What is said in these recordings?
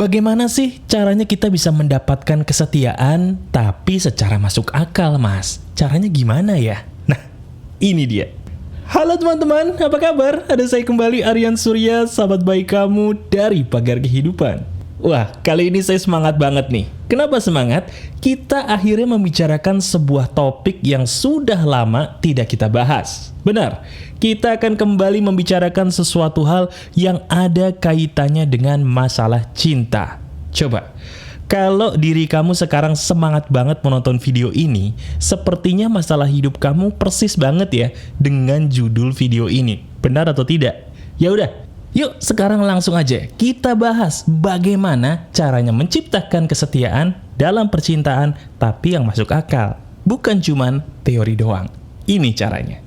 Bagaimana sih caranya kita bisa mendapatkan kesetiaan tapi secara masuk akal, Mas? Caranya gimana ya? Nah, ini dia. Halo teman-teman, apa kabar? Ada saya kembali, Aryan Surya, sahabat baik kamu dari Pagar Kehidupan. Wah, kali ini saya semangat banget nih. Kenapa semangat? Kita akhirnya membicarakan sebuah topik yang sudah lama tidak kita bahas. Benar, kita akan kembali membicarakan sesuatu hal yang ada kaitannya dengan masalah cinta. Coba, kalau diri kamu sekarang semangat banget menonton video ini, sepertinya masalah hidup kamu persis banget ya dengan judul video ini. Benar atau tidak? Ya udah, yuk sekarang langsung aja kita bahas bagaimana caranya menciptakan kesetiaan dalam percintaan tapi yang masuk akal. Bukan cuman teori doang. Ini caranya.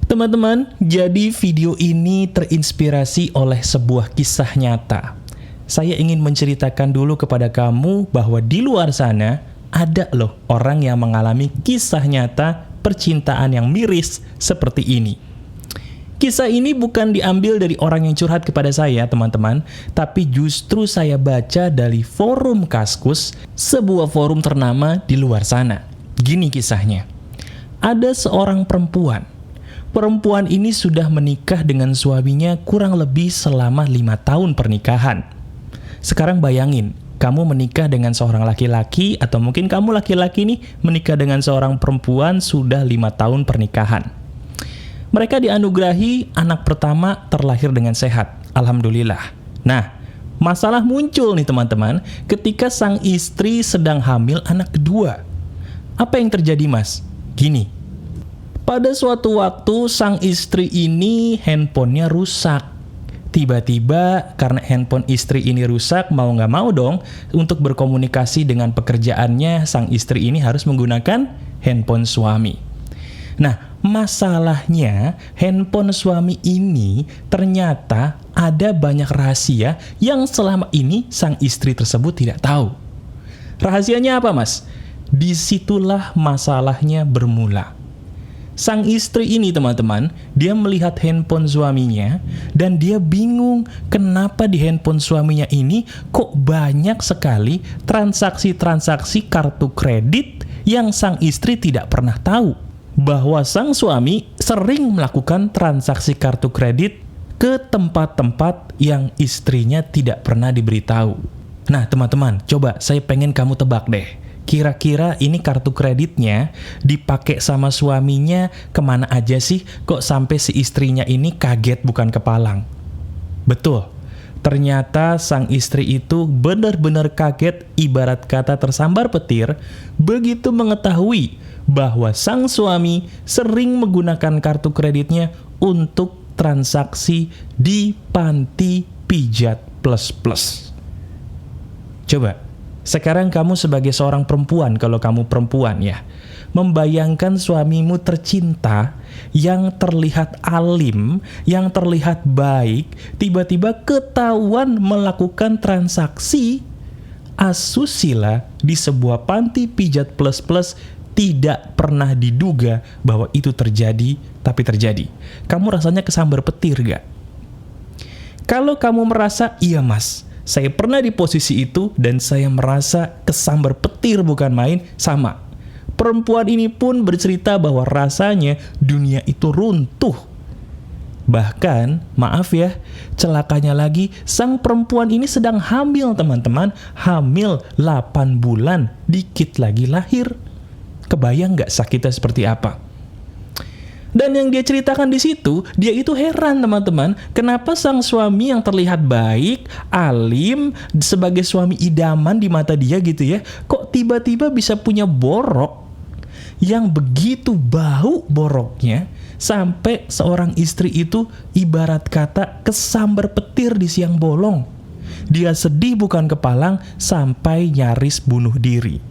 Teman-teman, jadi video ini terinspirasi oleh sebuah kisah nyata. Saya ingin menceritakan dulu kepada kamu bahwa di luar sana ada loh orang yang mengalami kisah nyata percintaan yang miris seperti ini. Kisah ini bukan diambil dari orang yang curhat kepada saya, teman-teman, tapi justru saya baca dari forum Kaskus, sebuah forum ternama di luar sana. Gini kisahnya. Ada seorang perempuan. Perempuan ini sudah menikah dengan suaminya kurang lebih selama 5 tahun pernikahan. Sekarang bayangin, kamu menikah dengan seorang laki-laki, atau mungkin kamu laki-laki nih menikah dengan seorang perempuan sudah 5 tahun pernikahan. Mereka dianugerahi anak pertama terlahir dengan sehat, alhamdulillah. Nah, masalah muncul nih teman-teman ketika sang istri sedang hamil anak kedua. Apa yang terjadi, Mas? Gini, pada suatu waktu sang istri ini handphonenya rusak. Tiba-tiba karena handphone istri ini rusak, mau nggak mau dong untuk berkomunikasi dengan pekerjaannya, sang istri ini harus menggunakan handphone suami. Nah, masalahnya handphone suami ini ternyata ada banyak rahasia yang selama ini sang istri tersebut tidak tahu. Rahasianya apa, Mas? Disitulah masalahnya bermula. Sang istri ini, teman-teman, dia melihat handphone suaminya dan dia bingung kenapa di handphone suaminya ini kok banyak sekali transaksi-transaksi kartu kredit yang sang istri tidak pernah tahu. Bahwa sang suami sering melakukan transaksi kartu kredit ke tempat-tempat yang istrinya tidak pernah diberitahu. Nah, teman-teman, coba saya pengen kamu tebak deh. Kira-kira ini kartu kreditnya dipakai sama suaminya kemana aja sih? Kok sampai si istrinya ini kaget bukan kepalang? Betul, ternyata sang istri itu benar-benar kaget, ibarat kata tersambar petir, begitu mengetahui bahwa sang suami sering menggunakan kartu kreditnya untuk transaksi di panti pijat plus-plus. Coba, sekarang kamu sebagai seorang perempuan, kalau kamu perempuan ya, membayangkan suamimu tercinta yang terlihat alim, yang terlihat baik, tiba-tiba ketahuan melakukan transaksi asusila di sebuah panti pijat plus-plus. Tidak pernah diduga bahwa itu terjadi, tapi terjadi. Kamu rasanya kesambar petir gak? Kalau kamu merasa, iya Mas, saya pernah di posisi itu dan saya merasa kesambar petir bukan main, sama. Perempuan ini pun bercerita bahwa rasanya dunia itu runtuh. Bahkan, maaf ya, celakanya lagi, sang perempuan ini sedang hamil, teman-teman. Hamil 8 bulan, dikit lagi lahir. Kebayang nggak sakitnya seperti apa? Dan yang dia ceritakan di situ, dia itu heran teman-teman, kenapa sang suami yang terlihat baik, alim, sebagai suami idaman di mata dia gitu ya, kok tiba-tiba bisa punya borok yang begitu bau boroknya, sampai seorang istri itu ibarat kata kesambar petir di siang bolong. Dia sedih bukan kepalang sampai nyaris bunuh diri.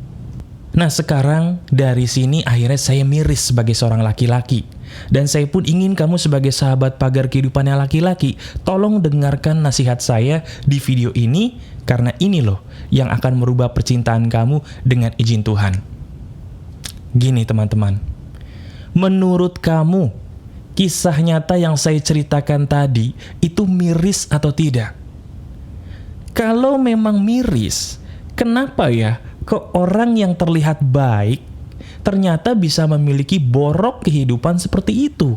Nah sekarang dari sini akhirnya saya miris sebagai seorang laki-laki. Dan saya pun ingin kamu sebagai sahabat Pagar Kehidupan yang laki-laki, tolong dengarkan nasihat saya di video ini, karena ini loh yang akan merubah percintaan kamu dengan izin Tuhan. Gini teman-teman, menurut kamu, kisah nyata yang saya ceritakan tadi itu miris atau tidak? Kalau memang miris, kenapa ya kok orang yang terlihat baik ternyata bisa memiliki borok kehidupan seperti itu?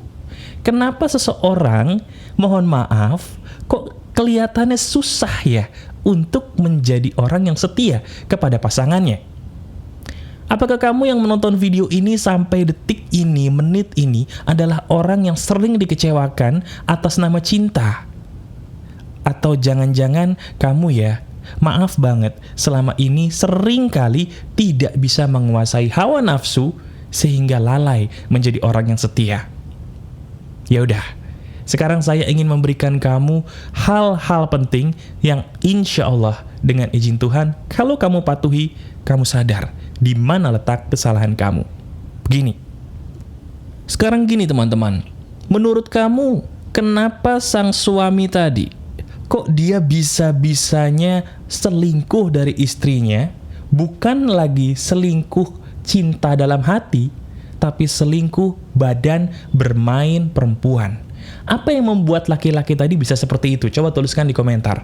Kenapa seseorang, mohon maaf, kok kelihatannya susah ya untuk menjadi orang yang setia kepada pasangannya? Apakah kamu yang menonton video ini sampai detik ini, menit ini adalah orang yang sering dikecewakan atas nama cinta? Atau jangan-jangan kamu ya, maaf banget, selama ini sering kali tidak bisa menguasai hawa nafsu sehingga lalai menjadi orang yang setia. Ya udah, sekarang saya ingin memberikan kamu hal-hal penting yang insya Allah dengan izin Tuhan, kalau kamu patuhi, kamu sadar di mana letak kesalahan kamu. Begini, sekarang gini teman-teman, menurut kamu kenapa sang suami tadi kok dia bisa-bisanya selingkuh dari istrinya, bukan lagi selingkuh cinta dalam hati, tapi selingkuh badan bermain perempuan? Apa yang membuat laki-laki tadi bisa seperti itu? Coba tuliskan di komentar.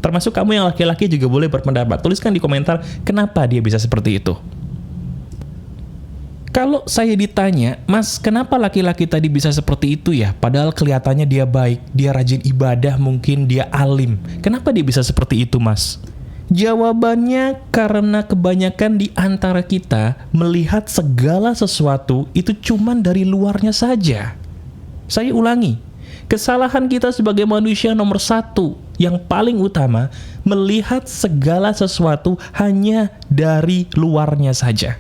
Termasuk kamu yang laki-laki juga boleh berpendapat. Tuliskan di komentar kenapa dia bisa seperti itu. Kalau saya ditanya, Mas, kenapa laki-laki tadi bisa seperti itu ya? Padahal kelihatannya dia baik, dia rajin ibadah, mungkin dia alim. Kenapa dia bisa seperti itu, Mas? Jawabannya karena kebanyakan di antara kita melihat segala sesuatu itu cuman dari luarnya saja. Saya ulangi, kesalahan kita sebagai manusia nomor satu, yang paling utama, melihat segala sesuatu hanya dari luarnya saja.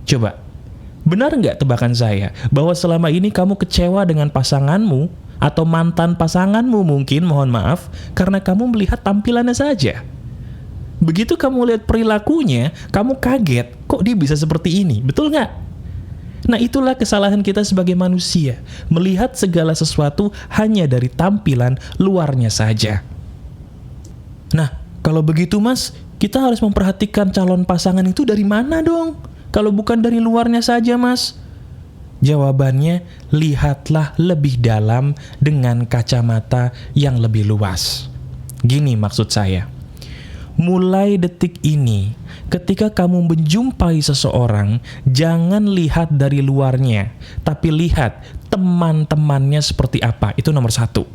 Coba, benar nggak tebakan saya bahwa selama ini kamu kecewa dengan pasanganmu atau mantan pasanganmu mungkin, mohon maaf, karena kamu melihat tampilannya saja. Begitu kamu lihat perilakunya, kamu kaget, kok dia bisa seperti ini, betul nggak? Nah, itulah kesalahan kita sebagai manusia, melihat segala sesuatu hanya dari tampilan luarnya saja. Nah, kalau begitu Mas, kita harus memperhatikan calon pasangan itu dari mana dong? Kalau bukan dari luarnya saja, Mas? Jawabannya, lihatlah lebih dalam dengan kacamata yang lebih luas. Gini maksud saya. Mulai detik ini, ketika kamu menjumpai seseorang, jangan lihat dari luarnya, tapi lihat teman-temannya seperti apa. Itu nomor satu.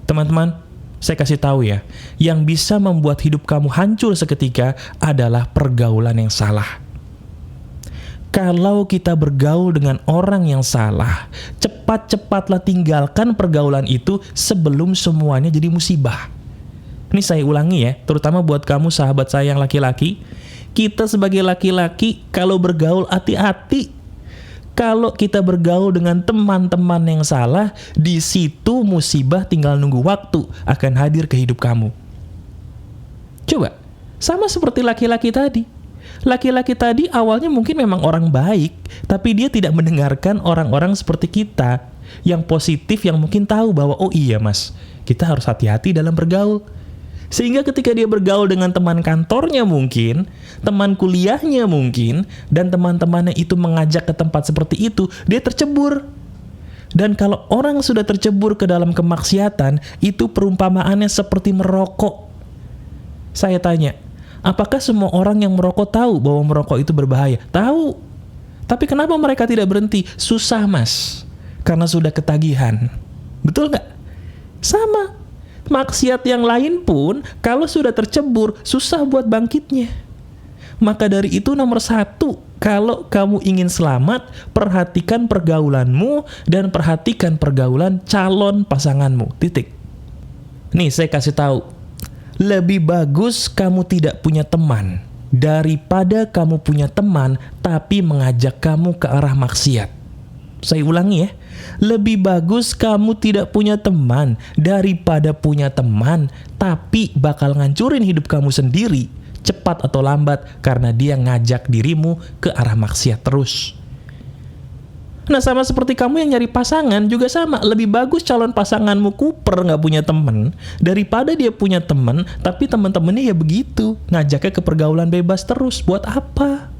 Teman-teman, saya kasih tahu ya, yang bisa membuat hidup kamu hancur seketika adalah pergaulan yang salah. Kalau kita bergaul dengan orang yang salah, cepat-cepatlah tinggalkan pergaulan itu sebelum semuanya jadi musibah. Ini saya ulangi ya, terutama buat kamu sahabat saya yang laki-laki. Kita sebagai laki-laki, kalau bergaul hati-hati. Kalau kita bergaul dengan teman-teman yang salah, di situ musibah tinggal nunggu waktu akan hadir ke hidup kamu. Coba, sama seperti laki-laki tadi. Laki-laki tadi awalnya mungkin memang orang baik, tapi dia tidak mendengarkan orang-orang seperti kita yang positif, yang mungkin tahu bahwa oh iya Mas, kita harus hati-hati dalam bergaul. Sehingga ketika dia bergaul dengan teman kantornya mungkin, teman kuliahnya mungkin, dan teman-temannya itu mengajak ke tempat seperti itu, dia tercebur. Dan kalau orang sudah tercebur ke dalam kemaksiatan, itu perumpamaannya seperti merokok. Saya tanya, apakah semua orang yang merokok tahu bahwa merokok itu berbahaya? Tahu. Tapi kenapa mereka tidak berhenti? Susah, Mas. Karena sudah ketagihan. Betul nggak? Sama. Maksiat yang lain pun, kalau sudah tercebur, susah buat bangkitnya. Maka dari itu nomor satu, kalau kamu ingin selamat, perhatikan pergaulanmu dan perhatikan pergaulan calon pasanganmu. Titik. Nih, saya kasih tahu. Lebih bagus kamu tidak punya teman daripada kamu punya teman tapi mengajak kamu ke arah maksiat. Saya ulangi ya. Lebih bagus kamu tidak punya teman daripada punya teman tapi bakal ngancurin hidup kamu sendiri, cepat atau lambat, karena dia ngajak dirimu ke arah maksiat terus. Nah, sama seperti kamu yang nyari pasangan juga sama. Lebih bagus calon pasanganmu kuper, nggak punya teman, daripada dia punya teman tapi teman-temannya ya begitu, ngajaknya ke pergaulan bebas terus. Buat apa?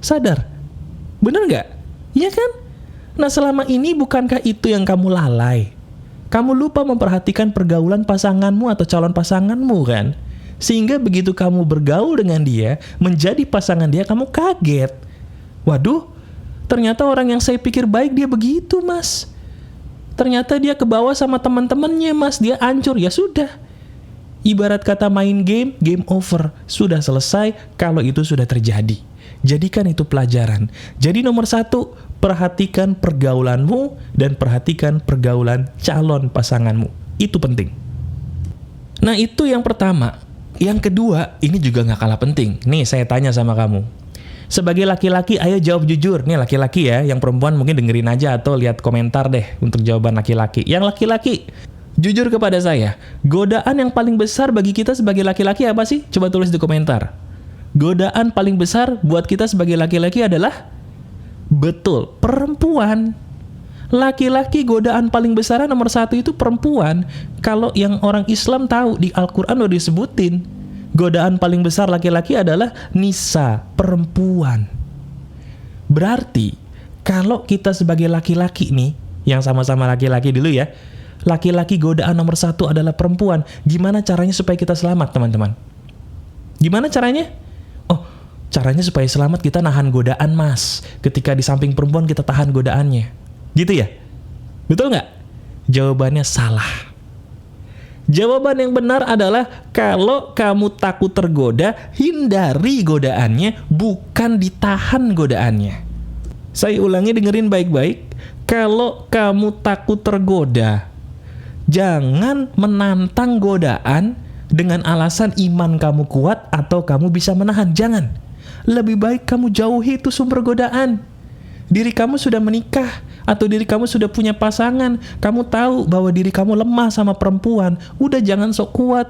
Sadar? Bener nggak? Iya kan? Nah, selama ini bukankah itu yang kamu lalai? Kamu lupa memperhatikan pergaulan pasanganmu atau calon pasanganmu kan? Sehingga begitu kamu bergaul dengan dia, menjadi pasangan dia, kamu kaget. Waduh, ternyata orang yang saya pikir baik dia begitu, Mas. Ternyata dia kebawa sama teman-temannya, Mas. Dia hancur, ya sudah. Ibarat kata main game, game over. Sudah selesai kalau itu sudah terjadi. Jadikan itu pelajaran. Jadi nomor 1, perhatikan pergaulanmu dan perhatikan pergaulan calon pasanganmu. Itu penting. Nah, itu yang pertama. Yang kedua, ini juga gak kalah penting. Nih, saya tanya sama kamu. Sebagai laki-laki, ayo jawab jujur. Nih laki-laki ya, yang perempuan mungkin dengerin aja atau lihat komentar deh untuk jawaban laki-laki. Yang laki-laki, jujur kepada saya, godaan yang paling besar bagi kita sebagai laki-laki apa sih? Coba tulis di komentar. Godaan paling besar buat kita sebagai laki-laki adalah? Betul, perempuan. Laki-laki godaan paling besar nomor 1 itu perempuan. Kalau yang orang Islam tahu, di Al-Quran udah disebutin. Godaan paling besar laki-laki adalah nisa, perempuan. Berarti, kalau kita sebagai laki-laki nih, yang sama-sama laki-laki dulu ya, laki-laki godaan nomor 1 adalah perempuan. Gimana caranya supaya kita selamat, teman-teman? Gimana caranya? Caranya supaya selamat kita nahan godaan, Mas. Ketika di samping perempuan kita tahan godaannya. Gitu ya? Betul nggak? Jawabannya salah. Jawaban yang benar adalah kalau kamu takut tergoda, hindari godaannya, bukan ditahan godaannya. Saya ulangi, dengerin baik-baik. Kalau kamu takut tergoda, jangan menantang godaan dengan alasan iman kamu kuat atau kamu bisa menahan. Jangan. Lebih baik kamu jauhi itu sumber godaan. Diri kamu sudah menikah atau diri kamu sudah punya pasangan, kamu tahu bahwa diri kamu lemah sama perempuan, udah jangan sok kuat.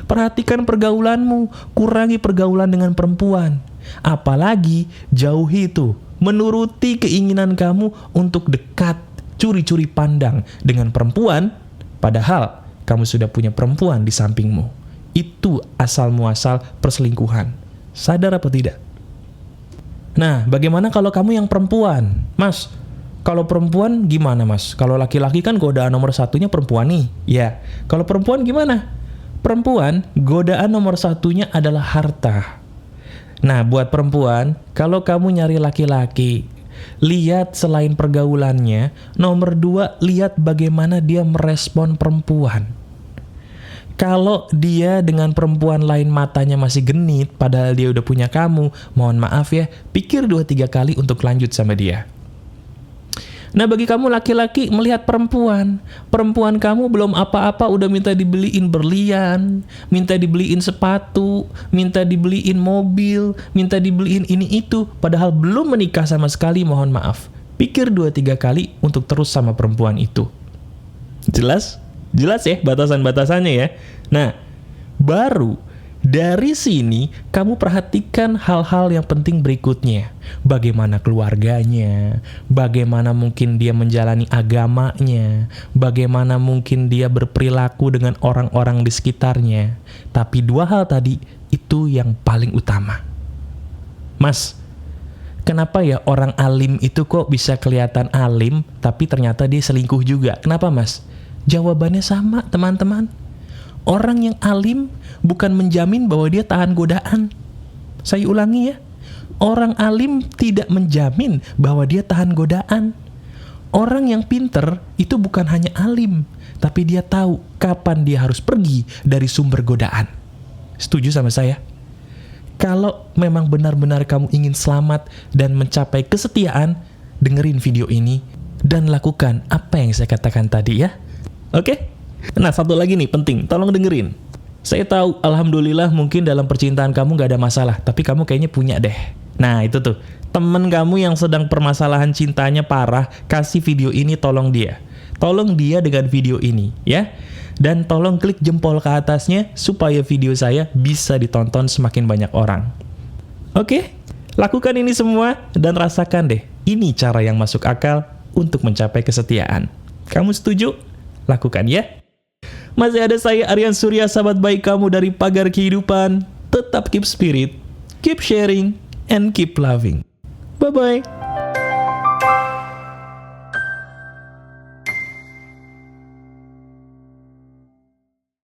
Perhatikan pergaulanmu, kurangi pergaulan dengan perempuan. Apalagi jauhi itu, menuruti keinginan kamu untuk dekat, curi-curi pandang dengan perempuan, padahal kamu sudah punya perempuan di sampingmu. Itu asal muasal perselingkuhan. Sadar apa tidak? Nah, bagaimana kalau kamu yang perempuan? Mas, kalau perempuan gimana, Mas? Kalau laki-laki kan godaan nomor 1-nya perempuan nih. Ya, kalau perempuan gimana? Perempuan, godaan nomor 1-nya adalah harta. Nah, buat perempuan, kalau kamu nyari laki-laki, lihat selain pergaulannya, nomor 2, lihat bagaimana dia merespon perempuan. Kalau dia dengan perempuan lain matanya masih genit, padahal dia udah punya kamu, mohon maaf ya, pikir 2-3 kali untuk lanjut sama dia. Nah, bagi kamu laki-laki melihat perempuan kamu belum apa-apa udah minta dibeliin berlian, minta dibeliin sepatu, minta dibeliin mobil, minta dibeliin ini itu, padahal belum menikah sama sekali, mohon maaf. Pikir 2-3 kali untuk terus sama perempuan itu. Jelas? Jelas ya batasan-batasannya ya. Nah, baru dari sini kamu perhatikan hal-hal yang penting berikutnya. Bagaimana keluarganya, bagaimana mungkin dia menjalani agamanya, bagaimana mungkin dia berperilaku dengan orang-orang di sekitarnya. Tapi 2 hal tadi itu yang paling utama. Mas, kenapa ya orang alim itu kok bisa kelihatan alim tapi ternyata dia selingkuh juga? Kenapa, Mas? Jawabannya sama, teman-teman. Orang yang alim bukan menjamin bahwa dia tahan godaan. Saya ulangi ya. Orang alim tidak menjamin bahwa dia tahan godaan. Orang yang pinter itu bukan hanya alim, tapi dia tahu kapan dia harus pergi dari sumber godaan. Setuju sama saya? Kalau memang benar-benar kamu ingin selamat dan mencapai kesetiaan, dengerin video ini dan lakukan apa yang saya katakan tadi ya. Oke? Nah, satu lagi nih penting, tolong dengerin. Saya tahu, alhamdulillah mungkin dalam percintaan kamu gak ada masalah, tapi kamu kayaknya punya deh. Nah, itu tuh, temen kamu yang sedang permasalahan cintanya parah, kasih video ini tolong dia. Tolong dia dengan video ini, ya. Dan tolong klik jempol ke atasnya, supaya video saya bisa ditonton semakin banyak orang. Oke? Lakukan ini semua, dan rasakan deh, ini cara yang masuk akal untuk mencapai kesetiaan. Kamu setuju? Lakukan ya. Masih ada saya Aryan Surya, sahabat baik kamu dari Pagar Kehidupan. Tetap keep spirit, keep sharing, and keep loving. Bye-bye.